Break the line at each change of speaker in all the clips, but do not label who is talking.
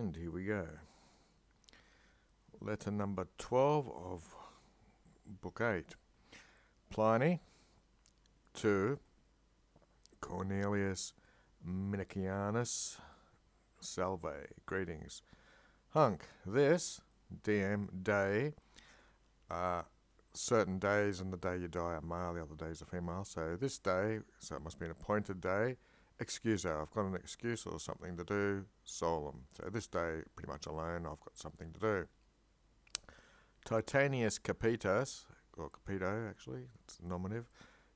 And here we go. Letter number 12 of Book 8. Pliny to Cornelius Minicianus Salve. Greetings. Hunk, this DM day, certain days and the day you die are male, the other days are female. So this day, so it must be an appointed day. Excuso, I've got an excuse or something to do. Solemn. So this day, pretty much alone, I've got something to do. Titanius Capitus, or Capito actually, it's a nominative,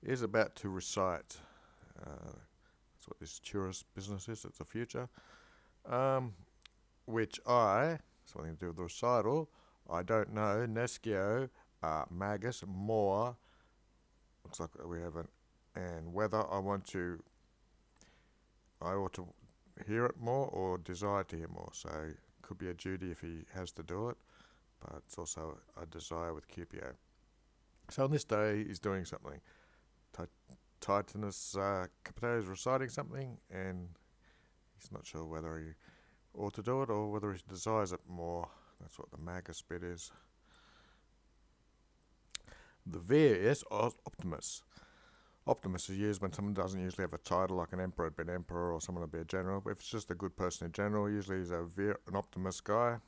is about to recite. That's what this tourist business is, it's the future. Which something to do with the recital, I don't know, Nescio, Magus, more, looks like we have and whether I ought to hear it more or desire to hear more. So it could be a duty if he has to do it, but it's also a desire with Cupio. So on this day, he's doing something. Titanus Capito is reciting something, and he's not sure whether he ought to do it or whether he desires it more. That's what the Magus bit is. The vir is Optimus. Optimus is used when someone doesn't usually have a title, like an emperor would be an emperor or someone would be a general. But if it's just a good person in general, usually he's an Optimus guy.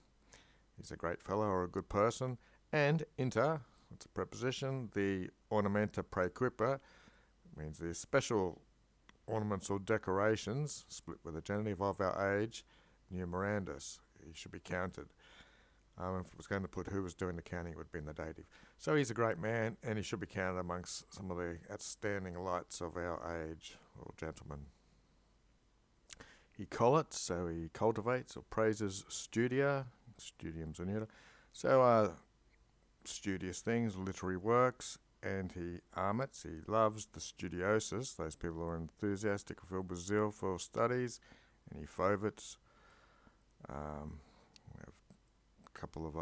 He's a great fellow or a good person. And inter, that's a preposition, the ornamenta praequipa, means the special ornaments or decorations, split with a genitive of our age, numerandus. He should be counted. If it was going to put who was doing the counting, it would be in the dative. So he's a great man, and he should be counted amongst some of the outstanding lights of our age, or gentlemen. He collets, so he cultivates or praises studia, studium's a neuter. So studious things, literary works, and he amets, he loves the studiosus, those people who are enthusiastic, filled with zeal for studies, and he favorites. We have a couple of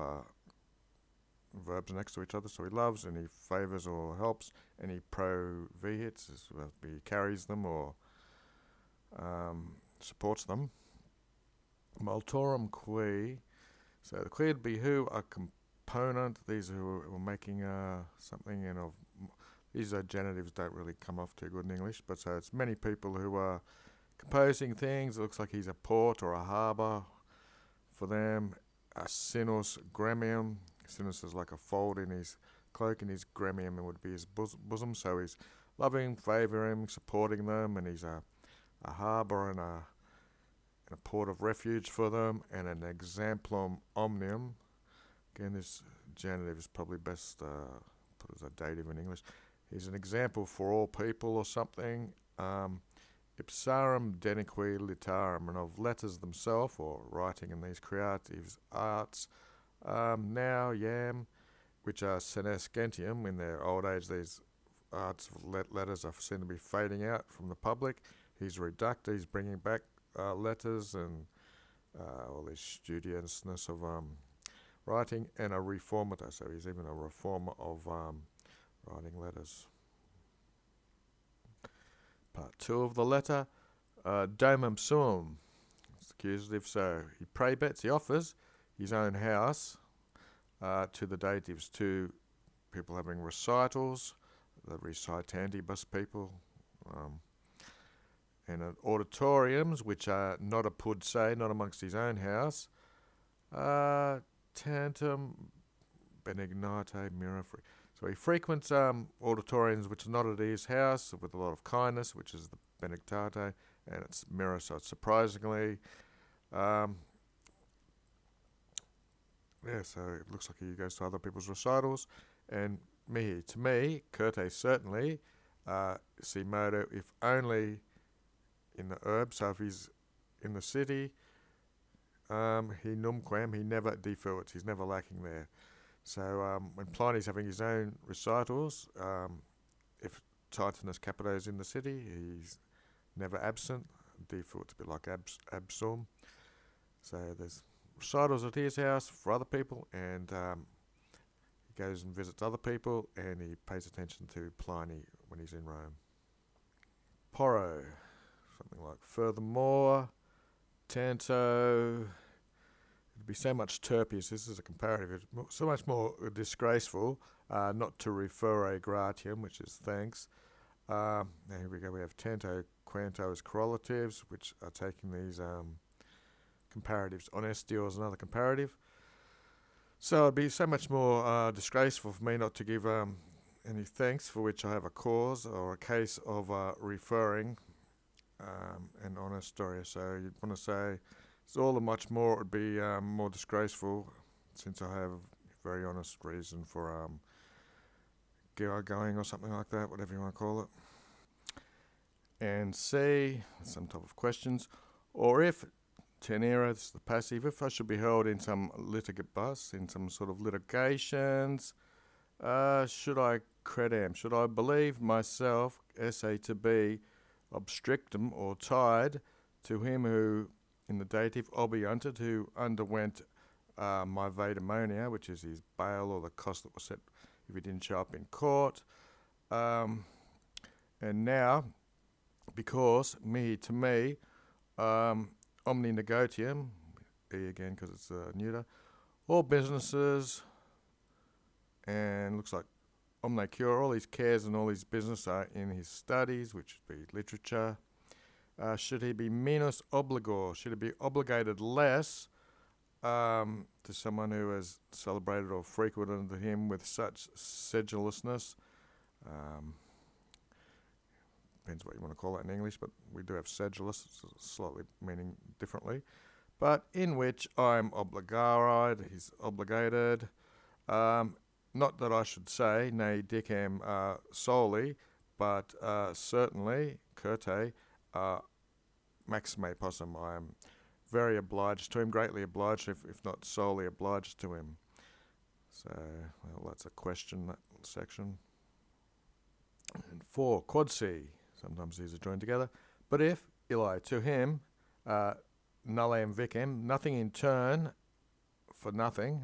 verbs next to each other, so he loves and he favours or helps, and he provehits, he carries them or supports them. Multorum qui, so the qui would be who, a component, these who are making something, and these genitives don't really come off too good in English, but so it's many people who are composing things. It looks like he's a port or a harbour for them. A sinus gremium. Sinus is like a fold in his cloak, and his gremium would be his bosom. So he's loving, favouring, supporting them, and he's a harbour and a port of refuge for them, and an exemplum omnium. Again, this genitive is probably best put as a dative in English. He's an example for all people or something. Ipsarum denique litarum, and of letters themselves, or writing in these creative arts, which are senescentium. In their old age, these arts of letters are seen to be fading out from the public. He's a reductor, he's bringing back letters and all this studiousness of writing, and a reformator, so he's even a reformer of writing letters. Part 2 of the letter, domum suum, it's accusative, so he praebets, he offers his own house to the datives, to people having recitals, the recitantibus people, and auditoriums, which are not a pud se, not amongst his own house, tantum benignate mira free. So he frequents auditoriums which are not at his house, with a lot of kindness, which is the benedictate, and it's mirror, so it's surprisingly. So it looks like he goes to other people's recitals. And mihi, to me, certe certainly, si modo, if only in the herb, so if he's in the city, he numquam, he never defuits, he's never lacking there. So when Pliny's having his own recitals, if Titanus Capito is in the city, he's never absent. Defuit's a bit like absum. So there's recitals at his house for other people, and he goes and visits other people, and he pays attention to Pliny when he's in Rome. Porro, something like furthermore, tanto, be so much terpius. This is a comparative. It's so much more disgraceful not to refer gratiam, which is thanks. Now here we go. We have tanto, quanto as correlatives, which are taking these comparatives. Honestio is another comparative. So it'd be so much more disgraceful for me not to give any thanks for which I have a cause or a case of referring an honest story. So you'd want to say it's all the much more. It would be more disgraceful since I have a very honest reason for going or something like that, whatever you want to call it. And C, some type of questions. Or if tenere, this is the passive, if I should be held in some litigibus, in some sort of litigations, should I credam? Should I believe myself, esse to be obstrictum or tied to him who, in the dative, obiunted, who underwent my vademonia, which is his bail or the cost that was set if he didn't show up in court. And now, because mihi to me, omni negotium, E again because it's neuter, all businesses, and looks like omne cure, all his cares and all his business are in his studies, which would be literature. Should he be minus obligor? Should he be obligated less to someone who has celebrated or frequented him with such sedulousness? Depends what you want to call it in English, but we do have sedulous, slightly meaning differently. But in which I'm obligaried, he's obligated. Not that I should say, ne dicam solely, but certainly, certe, maxime possum, I am very obliged to him, greatly obliged, if not solely obliged to him. So, well, that's a question, that section. And 4, quod si, sometimes these are joined together. But if, Eli, to him, nullem vicem, nothing in turn for nothing,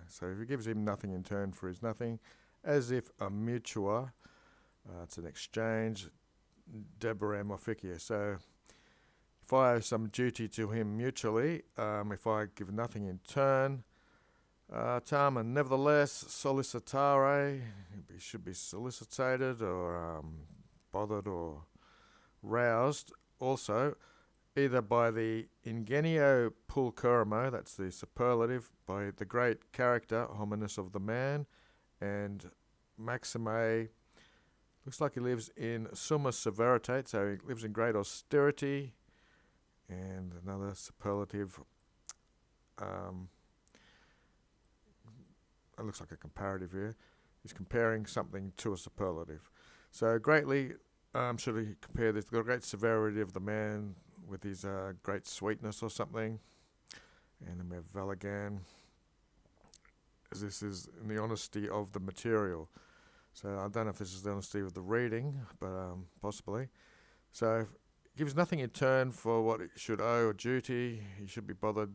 so if he gives him nothing in turn for his nothing, as if a mutua, it's an exchange, deberem officia. So if I owe some duty to him mutually, if I give nothing in turn, Tamen, nevertheless, solicitare, he should be solicited or bothered or roused also, either by the ingenio pulcherrimo, that's the superlative, by the great character, hominis of the man, and maxime, looks like he lives in summa severitate, so he lives in great austerity, and another superlative, it looks like a comparative here. He's comparing something to a superlative. So greatly should he compare this, the great severity of the man with his great sweetness or something. And then we have Valigan. This is in the honesty of the material. So I don't know if this is the honesty of the reading, but possibly. So if he gives nothing in turn for what he should owe or duty, he should be bothered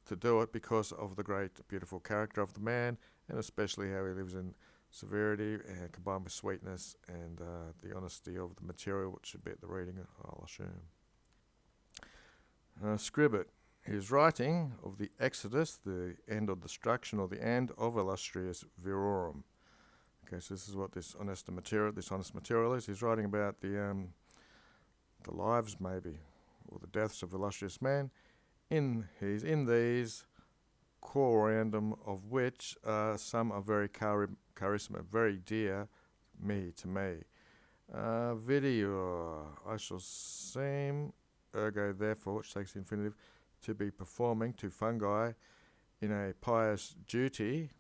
to do it because of the great, beautiful character of the man, and especially how he lives in severity combined with sweetness and the honesty of the material, which should be at the reading, I'll assume. Scribit. He is writing of the Exodus, the end of destruction, or the end of illustrious virorum. Okay, so this is what this honest material is. He's writing about the lives, maybe, or the deaths of illustrious men. In these, quorandum of which some are very carissima, very dear to me. Video, I shall seem, ergo therefore, which takes the infinitive, to be performing to fungi in a pious duty,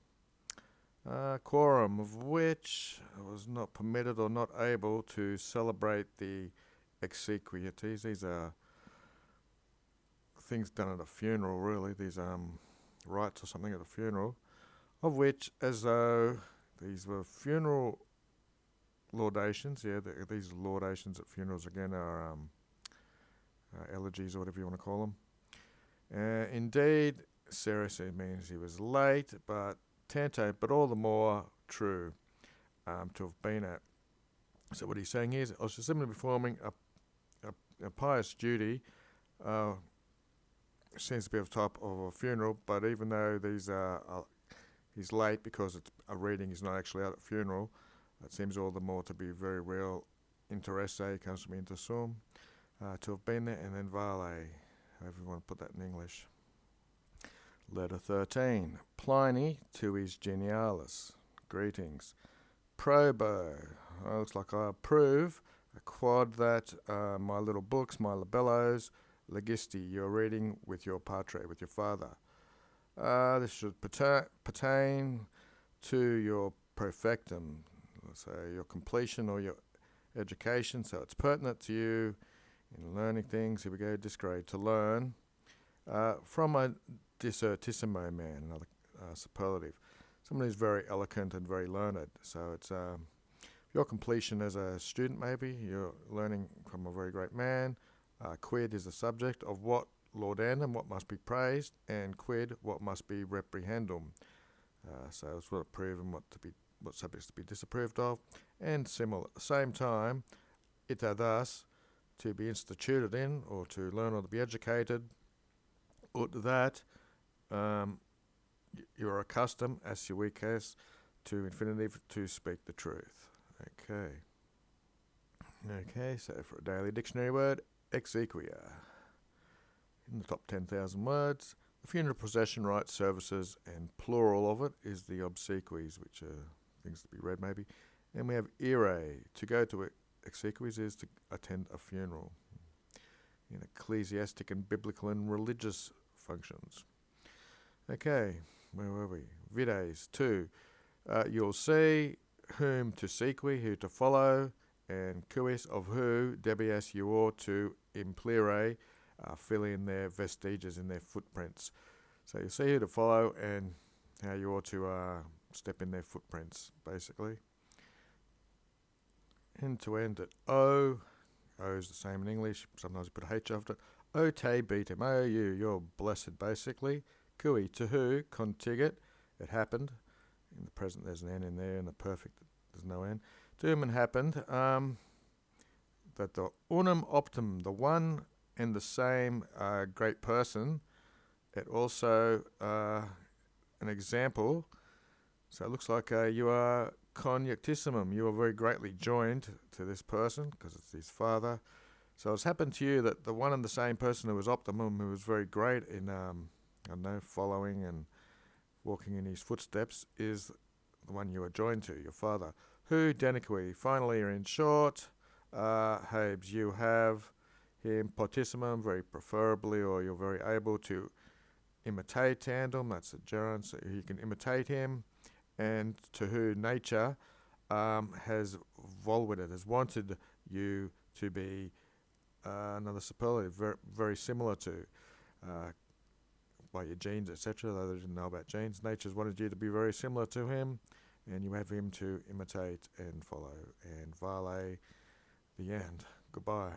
quorum of which I was not permitted or not able to celebrate the exequiaties. These are things done at a funeral, really. These rites or something at a funeral, of which, as though these were funeral laudations, these laudations at funerals again are elegies or whatever you want to call them. Indeed, seriously means he was late, but tanto, but all the more true to have been at. So what he's saying is, I was simply performing a pious duty, seems to be of type of a funeral, but even though these he's late because it's a reading, he's not actually at a funeral, it seems all the more to be very real interesse, comes from inter sum, to have been there, and then vale, however you want to put that in English. Letter 13. Pliny to his genialis. Greetings. Probo. Looks like I approve. A quad that my little books, my libellos, legisti, you're reading with your patre, with your father. This should pertain to your perfectum, let's say your completion or your education, so it's pertinent to you in learning things. Here we go, disgrade, to learn. From a dissertissimo man, another superlative. Someone who's very eloquent and very learned. So it's your completion as a student, maybe. You're learning from a very great man. Quid is the subject of what laudandum, what must be praised, and quid, what must be reprehendum. So it's what approve and what subjects to be disapproved of. And similar, at the same time, ita thus, to be instituted in, or to learn or to be educated, ut that you are accustomed, as suices, to infinitive, to speak the truth. Okay, so for a daily dictionary word, exequia. In the top 10,000 words, the funeral procession, rites, services, and plural of it is the obsequies, which are things to be read maybe. And we have ire. To go to exequies is to attend a funeral in ecclesiastic and biblical and religious functions. Okay, where were we? Vides, 2. You'll see whom to sequi, who to follow, and quis, of who, debias you ought to implere, fill in their vestiges, in their footprints. So you see who to follow and how you ought to step in their footprints, basically. End to end at O. O is the same in English. Sometimes you put a H after it. O te beatem. O you. You're blessed, basically. Cui, to who. Contigit. It happened. In the present, there's an N in there. In the perfect, there's no N. To whom it happened that the unum optum, the one and the same great person, it also an example. So it looks like you are conjunctissimum. You are very greatly joined to this person because it's his father. So it's happened to you that the one and the same person who was optimum, who was very great in, following and walking in his footsteps, is the one you are joined to, your father. Who deniqui, finally, or in short, Habes, you have him potissimum, very preferably, or you're very able to imitate tandem, that's a gerund, so you can imitate him, and to who nature has voluted, has wanted you to be another superlative, very, very similar to, by your genes, etc., though they didn't know about genes. Nature's wanted you to be very similar to him, and you have him to imitate and follow. And vale, the end. Goodbye.